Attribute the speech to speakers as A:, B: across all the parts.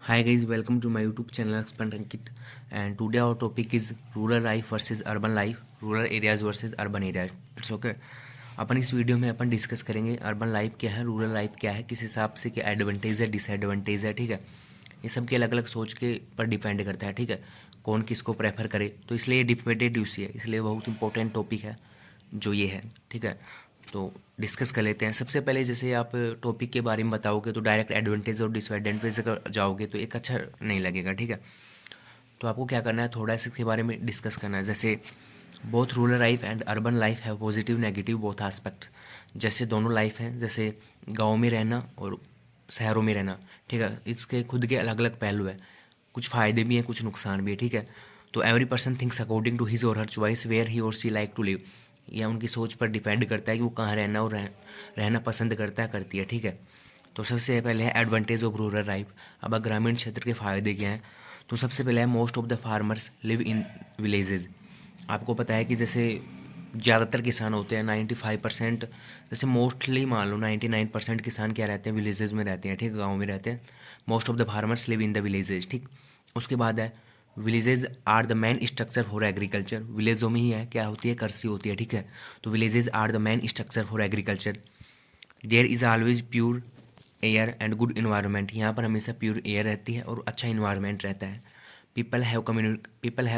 A: Hi guys, welcome to my YouTube channel Expert Ankit, and today our topic is rural life versus urban life, rural areas versus urban areas. It's okay. अपन इस video में अपन discuss करेंगे urban life क्या है, rural life क्या है, किस हिसाब से क्या एडवांटेज है, डिसएडवांटेज है, ठीक है। ये सब के अलग अलग सोच के पर डिपेंड करता है, ठीक है, कौन किसको प्रेफर करे। तो इसलिए ये डिपेंडेंट यूसी है, इसलिए बहुत इंपॉर्टेंट टॉपिक है जो ये है, ठीक है। तो डिस्कस कर लेते हैं। सबसे पहले जैसे आप टॉपिक के बारे में बताओगे तो डायरेक्ट एडवांटेज और डिसएडवांटेज अगर जाओगे तो एक अच्छा नहीं लगेगा, ठीक है। तो आपको क्या करना है, थोड़ा सा इसके बारे में डिस्कस करना है। जैसे both rural life and urban life है पॉजिटिव नेगेटिव बोथ एस्पेक्ट। जैसे दोनों लाइफ हैं, जैसे गाँव में रहना और शहरों में रहना, ठीक है, इसके खुद के अलग अलग पहलू है। कुछ फ़ायदे भी हैं, कुछ नुकसान भी है, ठीक है। तो every person thinks according to his और हर चॉइस वेयर ही और सी लाइक टू लिव। या उनकी सोच पर डिपेंड करता है कि वो कहाँ रहना और रहना पसंद करता है, करती है, ठीक है। तो सबसे पहले है एडवांटेज ऑफ रूरल लाइफ। अब ग्रामीण क्षेत्र के फ़ायदे क्या हैं, तो सबसे पहले है most of the farmers live in villages. आपको पता है कि जैसे ज़्यादातर किसान होते हैं 95%, जैसे मोस्टली मान लो 99% किसान क्या रहते हैं, विलेजेस में रहते हैं, ठीक है, गाँव में रहते हैं। Most of the farmers live in the villages, ठीक। उसके बाद है villages are the main structure for agriculture. विलेजों में ही है क्या होती है, कृषि होती है, ठीक है। तो villages are the main structure for agriculture. There is always pure air and good environment. यहाँ पर हमेशा प्योर एयर रहती है और अच्छा इन्वायरमेंट रहता है। People have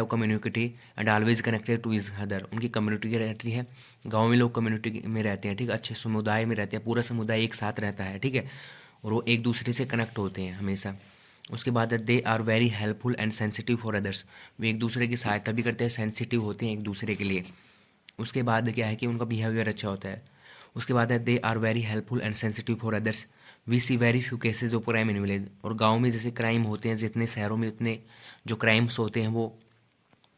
A: community and always connected two is other. उनकी कम्युनिटी रहती है, गाँव में लोग कम्युनिटी में रहते हैं, ठीक है, अच्छे समुदाय में रहते हैं, पूरा समुदाय एक साथ रहता है, ठीक है, और वो एक दूसरे से कनेक्ट होते हैं हमेशा। उसके बाद they are very helpful and sensitive for others. वे एक दूसरे की सहायता भी करते हैं, सेंसिटिव होते हैं एक दूसरे के लिए। उसके बाद क्या है कि उनका बिहेवियर अच्छा होता है। उसके बाद है they are very helpful and sensitive for others. We see very few cases of crime in village. और गाँव में जैसे क्राइम होते हैं, जितने शहरों में उतने जो क्राइम्स होते हैं वो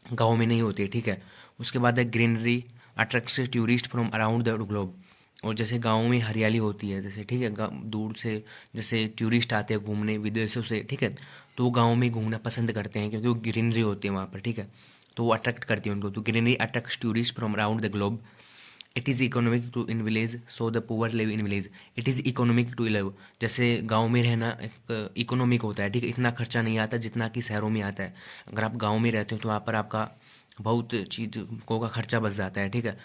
A: गाँव में नहीं होते, ठीक है। उसके बाद है greenery attracts tourist from around the globe. और जैसे गाँव में हरियाली होती है, जैसे, ठीक है, दूर से जैसे टूरिस्ट आते हैं घूमने विदेशों से, ठीक है, तो वो गाँव में घूमना पसंद करते हैं क्योंकि वो ग्रीनरी होती है वहाँ पर, ठीक है, तो वो अट्रैक्ट करती है उनको। तो greenery attracts tourist from around the globe. It is economic to in village so the poor live in village. It is economic to live. जैसे गांव में रहना एक इकोनॉमिक होता है, ठीक है, इतना खर्चा नहीं आता जितना कि शहरों में आता है। अगर आप गांव में रहते हो तो वहाँ पर आपका बहुत चीज़ों का खर्चा बच जाता है, ठीक है।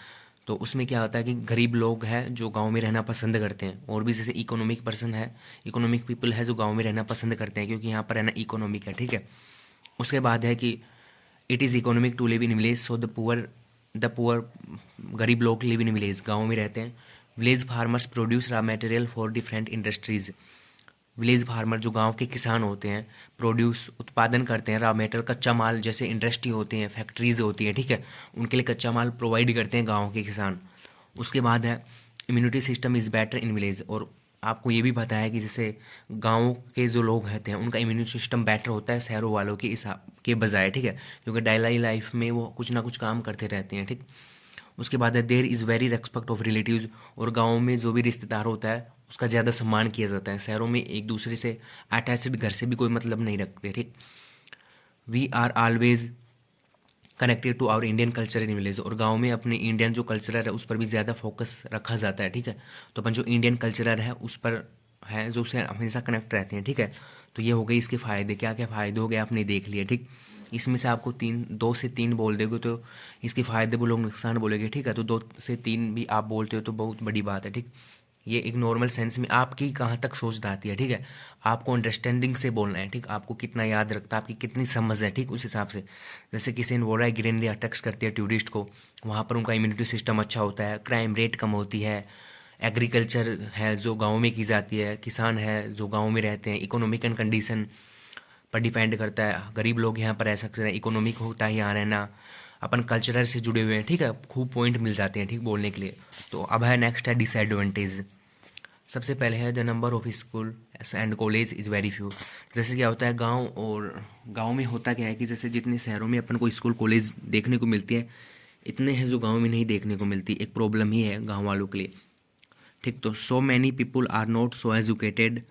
A: तो उसमें क्या होता है कि गरीब लोग हैं जो गांव में रहना पसंद करते हैं, और भी जैसे इकोनॉमिक पर्सन है, इकोनॉमिक पीपल है जो गांव में रहना पसंद करते हैं क्योंकि यहाँ पर रहना इकोनॉमिक है, ठीक है। उसके बाद है कि it is economic to live in village so the poor गरीब लोग लिव इन विलेज, गाँव में रहते हैं। Village farmers produce raw material for different industries. Village farmer जो गांव के किसान होते हैं, प्रोड्यूस उत्पादन करते हैं रॉ मटेरियल कच्चा माल, जैसे इंडस्ट्री होती हैं, फैक्ट्रीज होती हैं, ठीक है, उनके लिए कच्चा माल प्रोवाइड करते हैं गांव के किसान। उसके बाद है immunity system is better in village. और आपको ये भी पता है कि जैसे गांव के जो लोग रहते हैं उनका इम्यूनिटी सिस्टम बेटर होता है शहरों वालों के हिसाब के बजाय, ठीक है, क्योंकि डेली लाइफ में वो कुछ ना कुछ काम करते रहते हैं, ठीक। उसके बाद है there is very respect of relatives. और गाँव में जो भी रिश्तेदार होता है उसका ज़्यादा सम्मान किया जाता है। शहरों में एक दूसरे से अटैच्ड घर से भी कोई मतलब नहीं रखते, ठीक। We are always connected to our Indian culture in village. और गांव में अपने इंडियन जो कल्चरल है उस पर भी ज़्यादा फोकस रखा जाता है, ठीक है। तो अपन जो इंडियन कल्चरल है उस पर है जो उससे हमेशा कनेक्ट रहते हैं, ठीक है। तो ये हो गई इसके फ़ायदे, क्या क्या फ़ायदे हो गए आपने देख लिया, ठीक। इसमें से आपको दो से तीन बोल दोगे तो इसके फ़ायदे बोलोगे, नुकसान बोलेगे, ठीक है, तो दो से तीन भी आप बोलते हो तो बहुत बड़ी बात है, ठीक। ये एक नॉर्मल सेंस में आपकी कहाँ तक सोच आती है, ठीक है, आपको अंडरस्टैंडिंग से बोलना है, ठीक। आपको कितना याद रखता है, आपकी कितनी समझ है, ठीक, उस हिसाब से। जैसे किसी ने बोला है ग्रीनरी अटैक्स करती है टूरिस्ट को, वहाँ पर उनका इम्यूनिटी सिस्टम अच्छा होता है, क्राइम रेट कम होती है, एग्रीकल्चर है जो गाँव में की जाती है, किसान है जो गाँव में रहते हैं, इकोनॉमिक एंड कंडीशन पर डिपेंड करता है, गरीब लोग यहाँ पर रह सकते हैं, इकोनॉमिक होता है यहाँ रहना, अपन कल्चरल से जुड़े हुए हैं, ठीक है, खूब पॉइंट मिल जाते हैं, ठीक, बोलने के लिए। तो अब है नेक्स्ट है डिसएडवांटेज। सबसे पहले है the number of school and college is very few. जैसे क्या होता है गांव में होता क्या है कि जैसे जितने शहरों में अपन को स्कूल कॉलेज देखने को मिलती है, इतने हैं जो गांव में नहीं देखने को मिलती। एक प्रॉब्लम ही है गांव वालों के लिए, ठीक। तो so many people are not so educated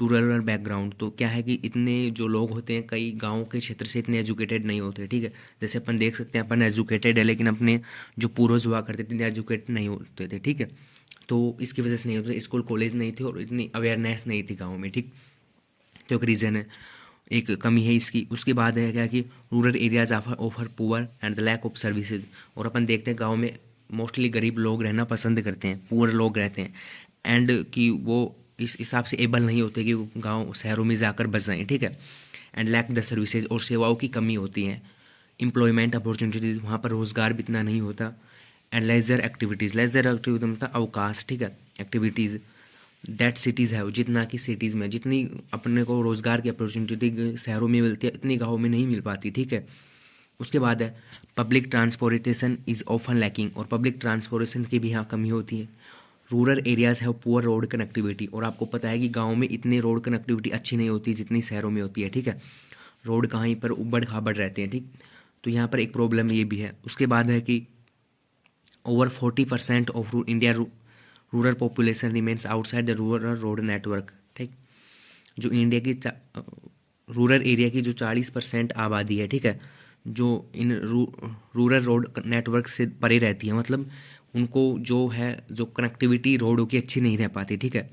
A: to rural background. तो क्या है कि इतने जो लोग होते हैं कई गांव के क्षेत्र से इतने एजुकेटेड नहीं होते, ठीक है। जैसे अपन देख सकते हैं अपन एजुकेटेड है लेकिन अपने जो पूर्वज हुआ करते थे इतने एजुकेटेड नहीं होते थे, ठीक है। तो इसकी वजह से नहीं होते, स्कूल कॉलेज नहीं थे और इतनी अवेयरनेस नहीं थी गाँव में, ठीक। तो एक रीज़न है। एक कमी है इसकी। उसके बाद है क्या कि rural areas offer poor and the lack of services. और अपन देखते हैं गांव में मोस्टली गरीब लोग रहना पसंद करते हैं, पुअर लोग रहते हैं, एंड कि वो इस हिसाब से एबल नहीं होते कि वो गाँव शहरों में जाकर बस जाएँ, ठीक है। एंड लैक द सर्विसेज, और सेवाओं की कमी होती है। एम्प्लॉयमेंट अपॉर्चुनिटीज, वहाँ पर रोज़गार भी इतना नहीं होता। And leisure activities, leisure activity मतलब अवकाश, ठीक है, एक्टिविटीज़ दैट सिटीज़ है, जितना कि सिटीज़ में जितनी अपने को रोज़गार की अपॉर्चुनिटी शहरों में मिलती है इतनी गाँव में नहीं मिल पाती, ठीक है। उसके बाद है public transportation is often lacking, और पब्लिक ट्रांसपोर्टेशन की भी यहाँ कमी होती है। रूरल एरियाज़ है पुअर रोड कनेक्टिविटी, और आपको पता है कि गाँव में इतनी रोड कनेक्टिविटी अच्छी नहीं होती जितनी शहरों में होती है, ठीक है। रोड कहीं पर उबड़ खाबड़ रहते हैं, ठीक। तो यहाँ पर एक प्रॉब्लम ये भी है। उसके बाद है कि over 40% of India rural population remains outside the rural road network, ठीक। जो इंडिया की रूरल एरिया की जो 40% आबादी है, ठीक है, जो इन रूरल रोड नेटवर्क से परे रहती है, मतलब उनको जो है जो कनेक्टिविटी रोडों की अच्छी नहीं रह पाती, ठीक है,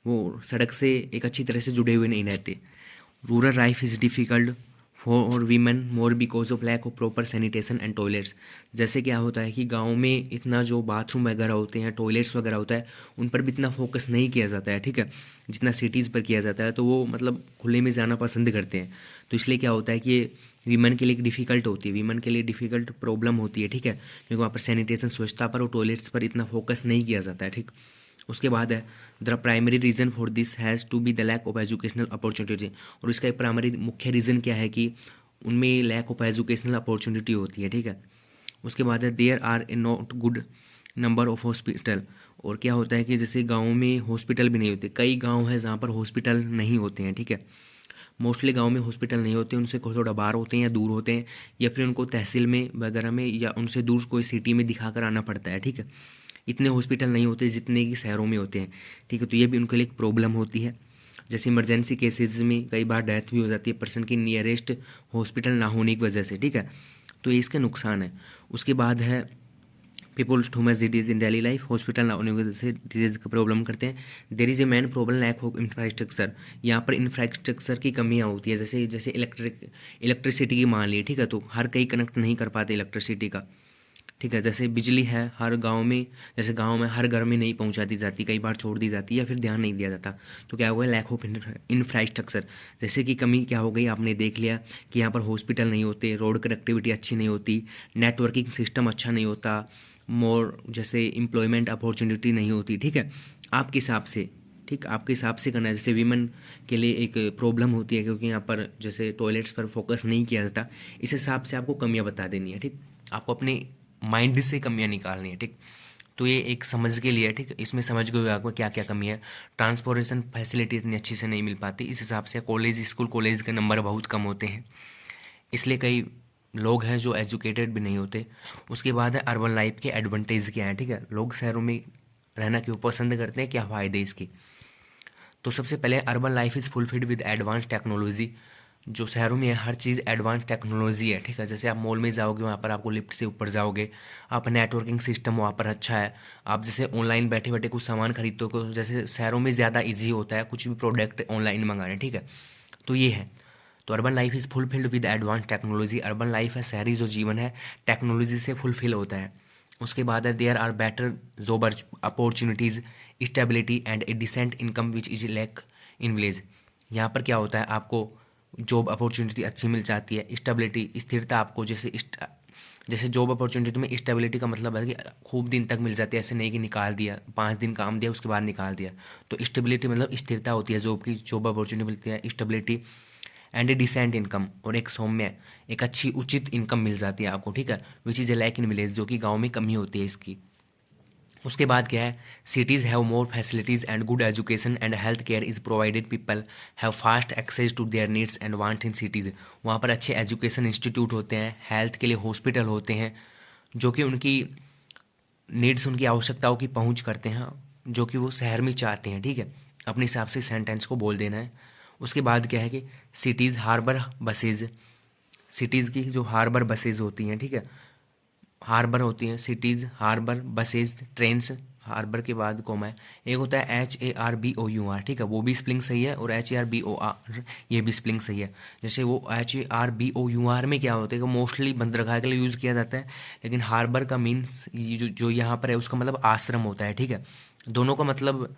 A: वो सड़क से एक अच्छी तरह से जुड़े हुए नहीं रहते। Rural life is difficult for women more because of lack of proper sanitation and toilets. जैसे क्या होता है कि गांव में इतना जो बाथरूम वगैरह होते हैं, टॉयलेट्स वगैरह होता है, उन पर भी इतना फोकस नहीं किया जाता है, ठीक है, जितना सिटीज़ पर किया जाता है। तो वो मतलब खुले में जाना पसंद करते हैं। तो इसलिए क्या होता है कि ये वीमेन के लिए डिफ़िकल्ट होती है, वीमेन के लिए डिफ़िकल्ट प्रॉब्लम होती है, ठीक है, क्योंकि वहाँ पर सैनिटेशन, स्वच्छता पर और टॉयलेट्स पर इतना फोकस नहीं किया जाता है, ठीक। उसके बाद है the primary reason for this has to be the lack of educational opportunity. और इसका एक प्राइमरी मुख्य रीज़न क्या है कि उनमें लैक ऑफ एजुकेशनल अपॉर्चुनिटी होती है, ठीक है। उसके बाद है there are a not good number of hospital. और क्या होता है कि जैसे गाँव में हॉस्पिटल भी नहीं होते, कई गाँव हैं जहाँ पर हॉस्पिटल नहीं होते हैं, ठीक है। मोस्टली गांव में हॉस्पिटल नहीं होते, उनसे थोड़ा बाहर होते हैं या दूर होते हैं, या फिर उनको तहसील में वगैरह में या उनसे दूर कोई सिटी में दिखा कर आना पड़ता है, ठीक है। इतने हॉस्पिटल नहीं होते जितने कि शहरों में होते हैं, ठीक है। तो ये भी उनके लिए एक प्रॉब्लम होती है। जैसे इमरजेंसी केसेस में कई बार डेथ भी हो जाती है पर्सन की नियरेस्ट हॉस्पिटल ना होने की वजह से, ठीक है। तो ये इसके नुकसान है। उसके बाद है peoples too much disease in daily life, hospital ना होने की वजह से डिजीज का प्रॉब्लम करते हैं। There is a main problem lack of infrastructure. यहाँ पर इंफ्रास्ट्रक्चर की कमियाँ होती है, जैसे जैसे इलेक्ट्रिसिटी की मान ली, ठीक है, तो हर कहीं कनेक्ट नहीं कर पाते इलेक्ट्रिसिटी का, ठीक है। जैसे बिजली है हर गांव में, जैसे गांव में हर घर में नहीं पहुंचा दी जाती, कई बार छोड़ दी जाती है या फिर ध्यान नहीं दिया जाता। तो क्या हुआ है, लैक ऑफ इंफ्रास्ट्रक्चर, जैसे कि कमी क्या हो गई, आपने देख लिया कि यहाँ पर हॉस्पिटल नहीं होते, रोड कनेक्टिविटी अच्छी नहीं होती, नेटवर्किंग सिस्टम अच्छा नहीं होता, मोर जैसे एम्प्लॉयमेंट अपॉर्चुनिटी नहीं होती, ठीक है। आपके हिसाब से, ठीक, आपके हिसाब से करना है। जैसे वीमेन के लिए एक प्रॉब्लम होती है क्योंकि यहाँ पर जैसे टॉयलेट्स पर फोकस नहीं किया जाता, इस हिसाब से आपको कमियाँ बता देनी है, ठीक। आपको अपने माइंड से कमियाँ निकालनी है, ठीक। तो ये एक समझ के लिए, ठीक, इसमें समझ गए आपको क्या क्या कमी है। ट्रांसपोर्टेशन फैसिलिटी इतनी अच्छी से नहीं मिल पाती, इस हिसाब से कॉलेज स्कूल कॉलेज के नंबर बहुत कम होते हैं, इसलिए कई लोग हैं जो एजुकेटेड भी नहीं होते। उसके बाद है अर्बन लाइफ के एडवांटेज क्या हैं, ठीक है, लोग शहरों में रहना क्यों पसंद करते हैं, क्या फ़ायदे इसके। तो सबसे पहले urban life is fulfilled with advance technology. जो शहरों में है हर चीज़ एडवांस टेक्नोलॉजी है, ठीक है। जैसे आप मॉल में जाओगे वहाँ पर आपको लिफ्ट से ऊपर जाओगे, आप नेटवर्किंग सिस्टम वहाँ पर अच्छा है। आप जैसे ऑनलाइन बैठे बैठे कुछ सामान खरीदते हो, जैसे शहरों में ज़्यादा इजी होता है कुछ भी प्रोडक्ट ऑनलाइन मंगाने, ठीक है। तो ये है। तो urban life is fulfilled with advance technology. Urban life है, शहरी जो जीवन है टेक्नोलॉजी से फुलफिल होता है। उसके बाद है there are better job opportunities, stability and a decent income which is lack in village. यहाँ पर क्या होता है, आपको जॉब अपॉर्चुनिटी अच्छी मिल जाती है, स्टेबिलिटी स्थिरता आपको, जैसे जॉब अपॉर्चुनिटी में स्टेबिलिटी का मतलब है कि खूब दिन तक मिल जाती है, ऐसे नहीं कि निकाल दिया 5 दिन काम दिया उसके बाद निकाल दिया। तो स्टेबिलिटी मतलब स्थिरता होती है जॉब की, जॉब अपॉर्चुनिटी मिलती है, stability and a decent income, और एक सौम्य एक अच्छी उचित इनकम मिल जाती है आपको, ठीक है, which is a lack in village, जो कि गाँव में कमी होती है इसकी। उसके बाद क्या है, cities have more facilities and good education and health care is provided, people have fast access to their needs and want in cities. वहाँ पर अच्छे एजुकेशन इंस्टीट्यूट होते हैं, हेल्थ के लिए हॉस्पिटल होते हैं, जो कि उनकी नीड्स, उनकी आवश्यकताओं की पहुँच करते हैं, जो कि वो शहर में चाहते हैं, ठीक है। अपने हिसाब से सेंटेंस को बोल देना है। उसके बाद क्या है कि सिटीज़ हार्बर बसेज, सिटीज़ की जो हार्बर बसेज होती हैं, ठीक है, हार्बर होती हैं cities, harbour buses trains, harbour के बाद कॉमा है। एक होता है HARBOUR, ठीक है, वो भी स्पेलिंग सही है, और HARBOR ये भी स्पेलिंग सही है। जैसे वो HARBOUR में क्या होता है कि मोस्टली बंदरगाह के लिए यूज़ किया जाता है, लेकिन हार्बर का मीन्स जो यहाँ पर है उसका मतलब आश्रम होता है, ठीक है। दोनों का मतलब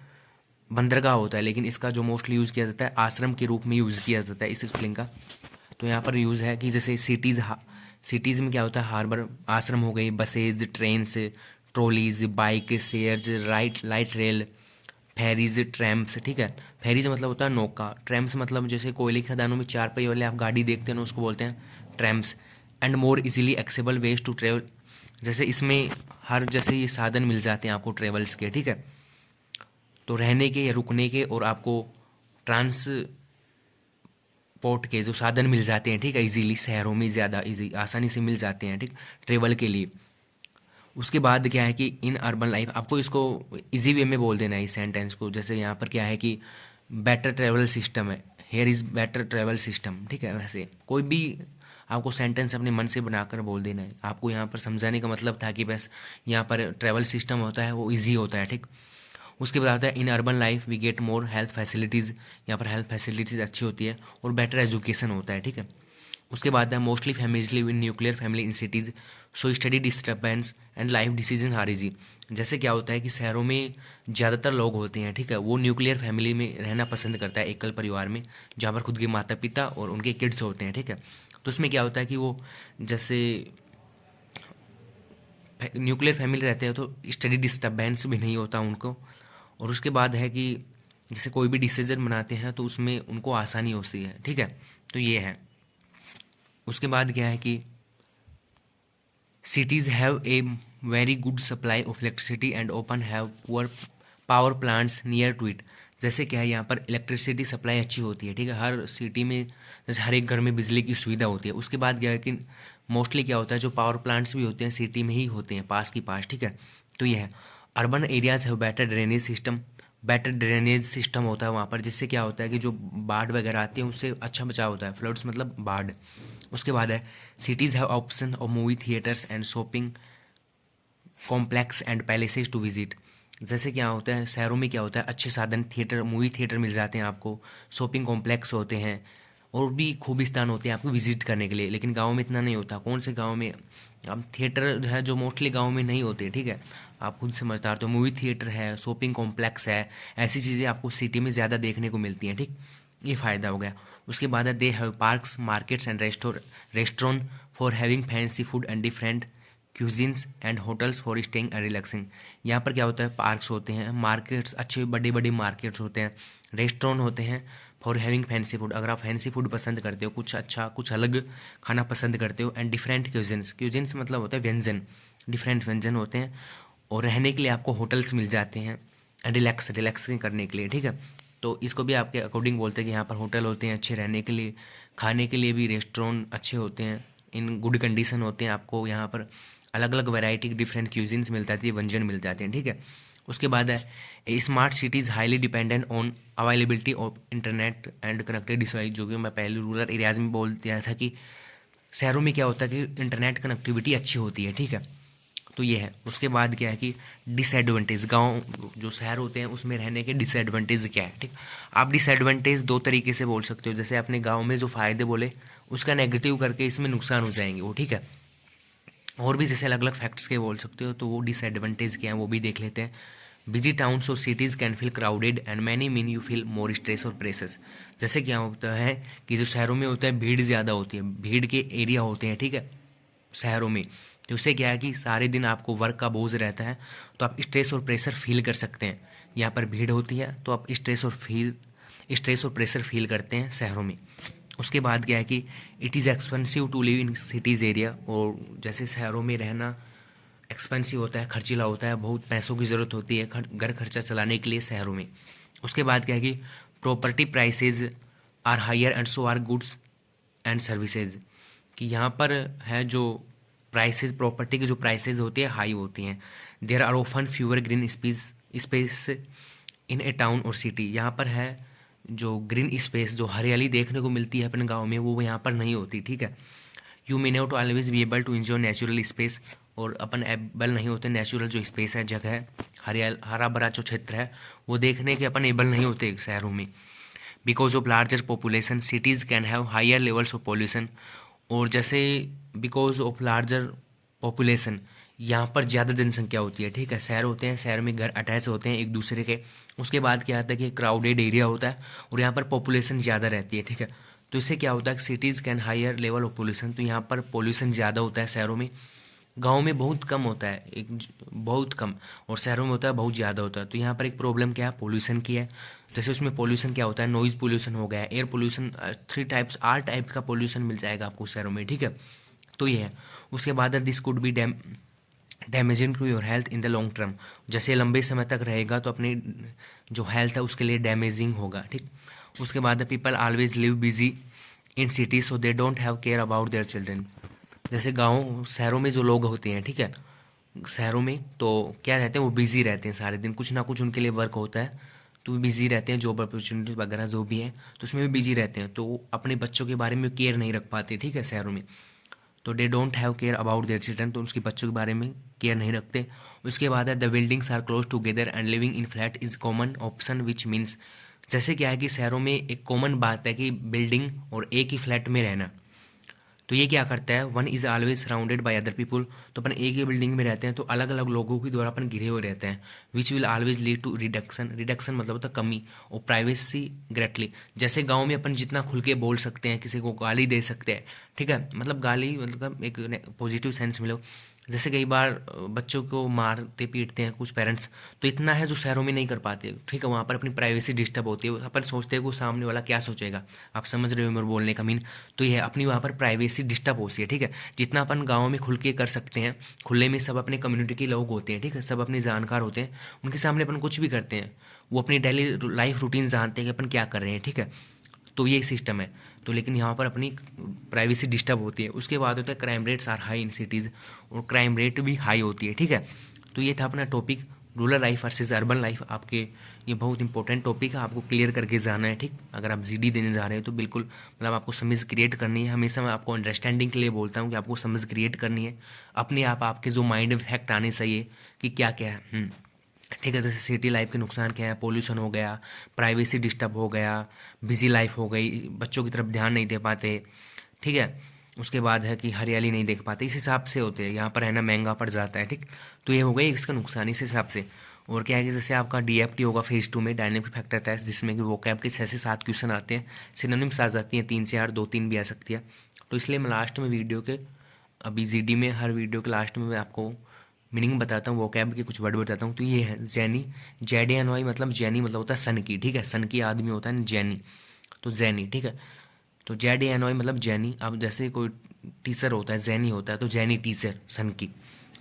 A: बंदरगाह होता है, लेकिन इसका जो मोस्टली यूज़ किया जाता है आश्रम के रूप में यूज़ किया जाता है इस स्पेलिंग का। तो यहाँ पर यूज़ है कि जैसे सिटीज़ में क्या होता है, हार्बर आश्रम हो गई, buses, trains, trolleys, bike, shares, light rail, ferries, trams, ठीक है। फेरीज मतलब होता है नौका, ट्रैम्प्स मतलब जैसे कोयले की खदानों में 4 पहिए वाले आप गाड़ी देखते हैं ना, उसको बोलते हैं trams. And more easily accessible ways to travel, जैसे इसमें हर जैसे ये साधन मिल जाते हैं आपको ट्रेवल्स के, ठीक है। तो रहने के या रुकने के और आपको ट्रांसपोर्ट के जो साधन मिल जाते हैं, ठीक है, इजीली, शहरों में ज़्यादा इजी आसानी से मिल जाते हैं, ठीक, ट्रेवल के लिए। उसके बाद क्या है कि इन अर्बन लाइफ, आपको इसको इजी वे में बोल देना है इस सेंटेंस को। जैसे यहाँ पर क्या है कि बेटर ट्रेवल सिस्टम है, here is better travel system, ठीक है। वैसे कोई भी आपको सेंटेंस अपने मन से बनाकर बोल देना है। आपको यहाँ पर समझाने का मतलब था कि बस यहाँ पर ट्रेवल सिस्टम होता है वो इजी होता है, ठीक। उसके बाद आता है in urban life we get more health facilities, यहाँ पर हेल्थ फैसिलिटीज़ अच्छी होती है और बेटर एजुकेशन होता है, ठीक है। उसके बाद है mostly families live in nuclear family in cities, so study disturbance and life decision are easy. जैसे क्या होता है कि शहरों में ज़्यादातर लोग होते हैं, ठीक है, वो न्यूक्लियर फैमिली में रहना पसंद करता है, एकल परिवार में, जहाँ पर खुद के माता पिता और उनके किड्स होते हैं, ठीक है। तो उसमें क्या होता है कि वो जैसे न्यूक्लियर फैमिली रहते हैं तो स्टडी डिस्टर्बेंस भी नहीं होता उनको। और उसके बाद है कि जैसे कोई भी डिसीजन बनाते हैं तो उसमें उनको आसानी होती है, ठीक है। तो ये है। उसके बाद क्या है कि cities have a very good supply of electricity and often have poor power plants near to it। जैसे क्या है यहाँ पर इलेक्ट्रिसिटी सप्लाई अच्छी होती है, ठीक है, हर सिटी में, जैसे हर एक घर में बिजली की सुविधा होती है। उसके बाद क्या है कि मोस्टली क्या होता है जो पावर प्लांट्स भी होते हैं सिटी में ही होते हैं, पास की पास, ठीक है। तो ये है। Urban areas have better drainage system, better drainage system होता है वहाँ पर, जिससे क्या होता है कि जो बाढ़ वगैरह आती है उससे अच्छा बचाव होता है, फ्लड्स मतलब बाढ़। उसके बाद है cities have option of movie theatres and shopping complex and palaces to visit. जैसे क्या होता है शहरों में क्या होता है अच्छे साधन, थिएटर, मूवी थिएटर मिल जाते हैं आपको, शॉपिंग कॉम्प्लेक्स होते हैं, और भी खूब स्थान होते हैं आपको विजिट करने के लिए। लेकिन गाँव में इतना नहीं होता। कौन से गाँव में, अब थिएटर है जो मोस्टली गाँव में नहीं होते, ठीक है, आप खुद समझदार। तो मूवी थिएटर है, शॉपिंग कॉम्प्लेक्स है, ऐसी चीज़ें आपको सिटी में ज़्यादा देखने को मिलती हैं, ठीक, ये फ़ायदा हो गया। उसके बाद है they have parks, markets and restaurant for having fancy food and different cuisines and hotels for staying and relaxing. यहाँ पर क्या होता है पार्क्स होते हैं, मार्केट्स, अच्छे बड़े बड़े मार्केट्स होते हैं, रेस्टोरेंट होते हैं फॉर हैविंग फैंसी फूड, अगर आप फैंसी फूड पसंद करते हो, कुछ अच्छा कुछ अलग खाना पसंद करते हो, एंड डिफरेंट क्यूजिन्स, क्यूजिन्स मतलब होता है व्यंजन, डिफरेंट व्यंजन होते हैं। और रहने के लिए आपको होटल्स मिल जाते हैं, एंड रिलैक्सिंग करने के लिए, ठीक है। तो इसको भी आपके अकॉर्डिंग बोलते हैं कि यहाँ पर होटल होते हैं अच्छे रहने के लिए, खाने के लिए भी रेस्टोरेंट अच्छे होते हैं, इन गुड कंडीशन होते हैं, आपको यहाँ पर अलग अलग वैरायटी डिफरेंट क्यूजिन्स मिल जाती है, व्यंजन मिल जाते हैं, ठीक है। उसके बाद है smart cities highly dependent on availability of internet and connected device, जो कि मैं पहले रूरल एरियाज़ में बोल दिया था कि शहरों में क्या होता है कि इंटरनेट कनेक्टिविटी अच्छी होती है, ठीक है। तो ये है। उसके बाद क्या है कि डिसएडवांटेज, गांव जो शहर होते हैं उसमें रहने के डिसएडवांटेज क्या है, ठीक। आप डिसएडवांटेज दो तरीके से बोल सकते हो, जैसे अपने गांव में जो फ़ायदे बोले उसका नेगेटिव करके इसमें नुकसान हो जाएंगे वो, ठीक है। और भी जैसे अलग अलग फैक्ट्स के बोल सकते हो, तो वो डिसएडवांटेज क्या है वो भी देख लेते हैं। बिजी टाउन्स और cities can feel crowded and many mean you feel more stress और प्रेसेस। जैसे क्या होता है कि जो शहरों में होता है भीड़ ज़्यादा होती है, भीड़ के एरिया होते हैं, ठीक है, शहरों में। तो उससे क्या है कि सारे दिन आपको वर्क का बोझ रहता है, तो आप स्ट्रेस और प्रेशर फील कर सकते हैं। यहाँ पर भीड़ होती है तो आप स्ट्रेस और प्रेशर फील करते हैं शहरों में। उसके बाद क्या है कि it is expensive to live in cities area, और जैसे शहरों में रहना एक्सपेंसिव होता है, खर्चीला होता है, बहुत पैसों की ज़रूरत होती है घर खर्चा चलाने के लिए शहरों में। उसके बाद क्या है कि property prices are higher and so are goods and services, कि यहाँ पर है जो प्राइसेस, प्रॉपर्टी की जो प्राइसेस होती है हाई होती हैं। There are often fewer green space in a town और सिटी, यहाँ पर है जो ग्रीन स्पेस, जो हरियाली देखने को मिलती है अपने गांव में, वो यहाँ पर नहीं होती, ठीक है। You may not always be able to enjoy natural space, और अपन एबल नहीं होते, नेचुरल जो स्पेस है, जगह है, हरा भरा जो क्षेत्र है वो देखने के अपन एबल नहीं होते शहरों में। Because of larger population cities can have higher levels of pollution. और जैसे बिकॉज ऑफ लार्जर पॉपुलेशन, यहाँ पर ज़्यादा जनसंख्या होती है, ठीक है, शहर होते हैं, शहर में घर अटैच होते हैं एक दूसरे के। उसके बाद क्या आता है कि क्राउडेड एरिया होता है और यहाँ पर पॉपुलेशन ज़्यादा रहती है, ठीक है। तो इससे क्या होता है कि cities can hire level of pollution, तो यहाँ पर पोल्यूशन ज़्यादा होता है शहरों में। गाँव में बहुत कम होता है, बहुत कम, और शहरों में होता है बहुत ज़्यादा होता है। तो यहाँ पर एक प्रॉब्लम क्या है, पोल्यूशन की है। जैसे उसमें पोल्यूशन क्या होता है, नॉइज़ पोल्यूशन हो गया, एयर पोल्यूशन, 3 टाइप्स, 8 टाइप का पोल्यूशन मिल जाएगा आपको शहरों में, ठीक है। तो ये है। उसके बाद this could be damaging to your health in the long term. जैसे लंबे समय तक रहेगा तो अपनी जो हेल्थ है उसके लिए डैमेजिंग होगा, ठीक। उसके बाद people always live busy in cities so they don't have care about their children. जैसे गाँव शहरों में जो लोग होते हैं, ठीक है, शहरों में तो क्या रहते हैं, वो बिजी रहते हैं सारे दिन, कुछ ना कुछ उनके लिए वर्क होता है, तो वो बिजी रहते हैं, जॉब अपॉर्चुनिटी वगैरह जो भी है तो उसमें भी बिजी रहते हैं, तो वो अपने बच्चों के बारे में केयर नहीं रख पाते, ठीक है, शहरों में। तो they don't have care about their children, तो उसके बच्चों के बारे में केयर नहीं रखते। उसके बाद है the buildings are close together and living in flat is common option which means. जैसे क्या है कि शहरों में एक कॉमन बात है कि बिल्डिंग और एक ही फ्लैट में रहना। तो ये क्या करता है, one is always surrounded by other people, तो अपन एक ही बिल्डिंग में रहते हैं तो अलग अलग लोगों के द्वारा अपन घिरे हुए रहते हैं। Which will always lead to reduction, reduction मतलब होता है कमी, और प्राइवेसी ग्रेटली। जैसे गांव में अपन जितना खुल के बोल सकते हैं, किसी को गाली दे सकते हैं, ठीक है, मतलब गाली मतलब एक पॉजिटिव सेंस में लो। जैसे कई बार बच्चों को मारते पीटते हैं कुछ पेरेंट्स, तो इतना है जो शहरों में नहीं कर पाते, ठीक है। वहाँ पर अपनी प्राइवेसी डिस्टर्ब होती है, अपन सोचते हैं कि सामने वाला क्या सोचेगा, आप समझ रहे हो मेरे बोलने का मीन। तो ये अपनी वहाँ पर प्राइवेसी डिस्टर्ब होती है, ठीक है। जितना अपन गाँव में खुल के कर सकते हैं, खुले में सब अपने कम्युनिटी के लोग होते हैं, ठीक है, सब अपने जानकार होते हैं, उनके सामने अपन कुछ भी करते हैं, वो अपनी डेली लाइफ रूटीन जानते हैं कि अपन क्या कर रहे हैं, ठीक है। तो ये सिस्टम है। तो लेकिन यहाँ पर अपनी प्राइवेसी डिस्टर्ब होती है। उसके बाद होता है crime rates are high in cities, और क्राइम रेट भी हाई होती है, ठीक है। तो ये था अपना topic rural life versus urban life. आपके ये बहुत इंपॉर्टेंट टॉपिक है, आपको क्लियर करके जाना है, ठीक। अगर आप जीडी देने जा रहे हो तो बिल्कुल मतलब आपको समझ क्रिएट करनी है। हमेशा मैं आपको अंडरस्टैंडिंग के लिए बोलता हूँ कि आपको समझ क्रिएट करनी है अपने आप, आपके जो माइंड में फैक्ट आने चाहिए कि क्या क्या है, ठीक है। जैसे सिटी लाइफ के नुकसान क्या है, पोल्यूशन हो गया, प्राइवेसी डिस्टर्ब हो गया, बिजी लाइफ हो गई, बच्चों की तरफ ध्यान नहीं दे पाते, ठीक है। उसके बाद है कि हरियाली नहीं देख पाते, इस हिसाब से होते हैं, यहाँ पर रहना महंगा पड़ जाता है, ठीक। तो ये हो गई इसका नुकसान इस हिसाब से। और क्या है कि जैसे आपका डीएफटी होगा फेज 2 में, डायनेमिक फैक्टर टेस्ट, जिसमें कि वोकैब के 6 से 7 क्वेश्चन आते हैं, सिनोनिम्स आ जाती हैं 3 से 8, 2-3 भी आ सकती है। तो इसलिए मैं लास्ट में वीडियो के, अभी जीडी में हर वीडियो के लास्ट में मैं आपको मीनिंग बताता हूँ, वोकैब के कुछ वर्ड बताता हूँ। तो ये है जैनी, JENY मतलब जैनी मतलब होता है सन की, ठीक है, सन की आदमी होता है जैनी, तो जैनी, ठीक है। तो JENY मतलब जैनी। अब जैसे कोई टीचर होता है जैनी होता है, तो जैनी टीचर सन की।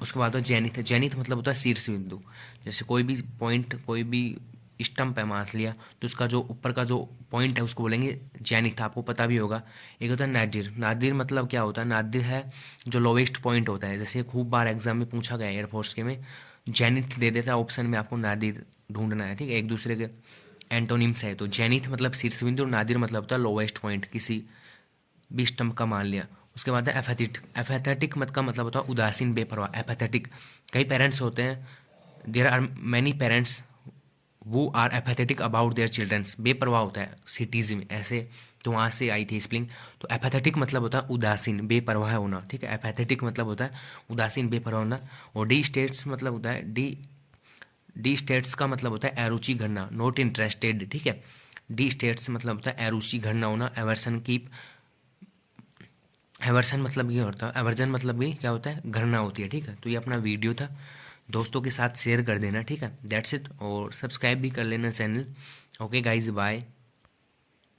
A: उसके बाद तो जैनिथ, जैनिथ मतलब होता है शीर्ष बिंदु। जैसे कोई भी पॉइंट, कोई भी स्टम्प है मान लिया, तो उसका जो ऊपर का जो पॉइंट है उसको बोलेंगे जैनिथ, आपको पता भी होगा। एक होता है नादिर, नादिर मतलब क्या होता है, नादिर है जो लोवेस्ट पॉइंट होता है। जैसे खूब बार एग्जाम में पूछा गया एयरफोर्स के में, जैनिथ दे देता है ऑप्शन में, आपको नादिर ढूंढना है, ठीक है, एक दूसरे के एंटोनिम्स है। तो जैनिथ मतलब शीर्ष बिंदु और नादिर मतलब होता है लोवेस्ट पॉइंट किसी भी स्टम्प का मान लिया। उसके बाद है एपैथेटिक, एपैथेटिक मत का मतलब होता है उदासीन, बेपरवाह, एपैथेटिक। कई पेरेंट्स होते हैं, देयर आर मैनी पेरेंट्स वो आर एपैथेटिक अबाउट देयर चिल्ड्रंस, बेपरवाह होता है सिटीज़ में ऐसे। तो वहाँ से आई थी स्पेलिंग। तो एपैथेटिक मतलब होता है उदासीन, बेपरवाह होना, ठीक है, एपैथेटिक मतलब होता है उदासीन, बेपरवाह होना। और डी स्टेट्स मतलब होता है डी स्टेट्स का मतलब होता है अरुचि घड़ना, नॉट इंटरेस्टेड, ठीक है। डी स्टेट्स मतलब होता है अरुचि घड़ना होना, एवर्सन की, एवर्सन मतलब ये होता है, एवर्जन मतलब भी क्या होता है, घृणा होती है, ठीक है। तो ये अपना वीडियो था, दोस्तों के साथ शेयर कर देना, ठीक है, दैट्स इट। और सब्सक्राइब भी कर लेना चैनल। Okay guys, bye.